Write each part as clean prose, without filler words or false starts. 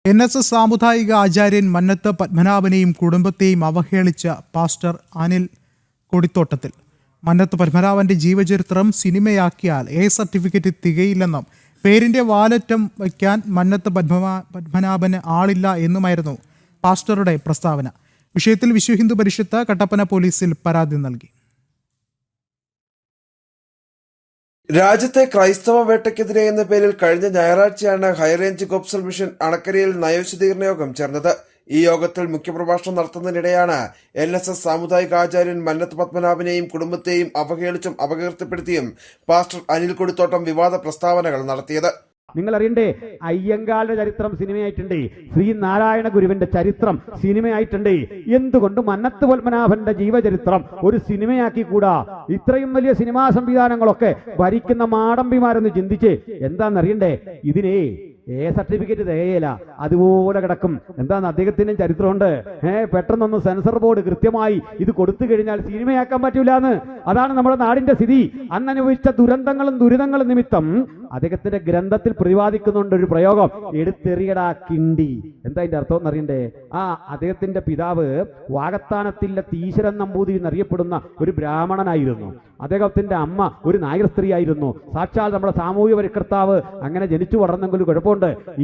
NSS സാമുദായിക ആചാര്യൻ മന്നത്ത് പത്മനാഭനെയും കുടുംബത്തെയും അവഹേളിച്ച പാസ്റ്റർ അനിൽ കൊടിത്തോട്ടത്തിൽ. മന്നത്ത് പത്മനാഭന്റെ ജീവചരിത്രം സിനിമയാക്കിയാൽ സർട്ടിഫിക്കറ്റ് തികയില്ലെന്നും പേരിന്റെ വാലറ്റം വയ്ക്കാൻ മന്നത്ത് പത്മനാഭന് ആളില്ല എന്നുമായിരുന്നു പാസ്റ്ററുടെ പ്രസ്താവന. വിഷയത്തിൽ വിശ്വഹിന്ദു പരിഷത്ത് കട്ടപ്പന പോലീസിൽ പരാതി നൽകി. രാജ്യത്തെ ക്രൈസ്തവ വേട്ടയ്ക്കെതിരെ എന്ന പേരിൽ കഴിഞ്ഞ ഞായറാഴ്ചയാണ് ഹൈറേഞ്ച് ഗോപ്സൽ മിഷൻ അണക്കരയിൽ നയവിശദീകരണ യോഗം ചേർന്നത്. ഈ യോഗത്തിൽ മുഖ്യപ്രഭാഷണം നടത്തുന്നതിനിടെയാണ് NSS സാമുദായിക ആചാര്യൻ മന്നത്ത് പത്മനാഭനെയും കുടുംബത്തെയും അവഹേളിച്ചും അപകീർത്തിപ്പെടുത്തിയും പാസ്റ്റർ അനിൽ കൊടിത്തോട്ടം വിവാദ പ്രസ്താവനകൾ നടത്തിയത്. നിങ്ങൾ അറിയണ്ടേ, അയ്യങ്കാളിന്റെ ചരിത്രം സിനിമയായിട്ടുണ്ട്, ശ്രീനാരായണ ഗുരുവിന്റെ ചരിത്രം സിനിമയായിട്ടുണ്ട്. എന്തുകൊണ്ട് മന്നത്ത് പത്മനാഭന്റെ ജീവചരിത്രം ഒരു സിനിമയാക്കി കൂടാ? ഇത്രയും വലിയ സിനിമാ സംവിധാനങ്ങളൊക്കെ ഭരിക്കുന്ന മാടമ്പിമാരെന്ന് ചിന്തിച്ച് എന്താണെന്നറിയണ്ടേ, ഇതിനെ സർട്ടിഫിക്കറ്റ് തികയില്ല, അതുപോലെ കിടക്കും. എന്താന്ന് അദ്ദേഹത്തിന്റെ ചരിത്രമുണ്ട്. പെട്ടെന്നൊന്ന് സെൻസർ ബോർഡ് കൃത്യമായി ഇത് കൊടുത്തു കഴിഞ്ഞാൽ സിനിമയാക്കാൻ പറ്റൂലെന്ന്. അതാണ് നമ്മുടെ നാടിന്റെ സ്ഥിതി. അന്നനുഭവിച്ച ദുരന്തങ്ങളും ദുരിതങ്ങളും നിമിത്തം അദ്ദേഹത്തിന്റെ ഗ്രന്ഥത്തിൽ പ്രതിപാദിക്കുന്നുണ്ട് ഒരു പ്രയോഗം, എടുത്തെറിയടാ കിണ്ടി. എന്താ അതിന്റെ അർത്ഥം എന്നറിയണ്ടേ? അദ്ദേഹത്തിന്റെ പിതാവ് വാകത്താനത്തിലെ തീശ്വരൻ നമ്പൂതിരി എന്നറിയപ്പെടുന്ന ഒരു ബ്രാഹ്മണനായിരുന്നു. അദ്ദേഹത്തിന്റെ അമ്മ ഒരു നായർ സ്ത്രീ ആയിരുന്നു. സാക്ഷാൽ നമ്മുടെ സാമൂഹ്യ പരിഷ്കർത്താവ് അങ്ങനെ ജനിച്ചു വളർന്നെങ്കിൽ കുഴപ്പമുണ്ട്.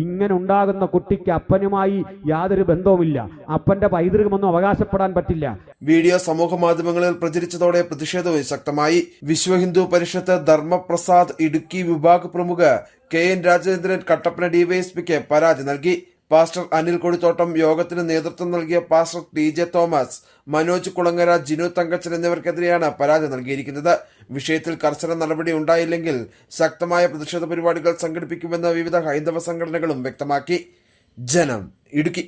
ഇങ്ങനെ ഉണ്ടാകുന്ന കുട്ടിക്ക് അപ്പനുമായി യാതൊരു ബന്ധവുമില്ല, അപ്പന്റെ പൈതൃകമൊന്നും അവകാശപ്പെടാൻ പറ്റില്ല. വീഡിയോ സമൂഹ മാധ്യമങ്ങളിൽ പ്രചരിച്ചതോടെ പ്രതിഷേധവും ശക്തമായി. വിശ്വഹിന്ദു പരിഷത്ത് ധർമ്മപ്രസാദ് ഇടുക്കി വിഭാഗ് പ്രമുഖ KN രാജേന്ദ്രൻ കട്ടപ്പന ഡിവൈഎസ്പിക്ക് പരാതി നൽകി. പാസ്റ്റർ അനിൽ കൊടിത്തോട്ടം യോഗത്തിന് നേതൃത്വം നൽകിയ പാസ്റ്റർ TJ തോമസ്, മനോജ് കുളങ്ങര, ജിനു തങ്കച്ചൻ എന്നിവർക്കെതിരെയാണ് പരാതി നൽകിയിരിക്കുന്നത്. വിഷയത്തിൽ കർശന നടപടി ഉണ്ടായില്ലെങ്കിൽ ശക്തമായ പ്രതിഷേധ പരിപാടികൾ സംഘടിപ്പിക്കുമെന്ന് വിവിധ ഹൈന്ദവ സംഘടനകളും വ്യക്തമാക്കി. ജനം, ഇടുക്കി.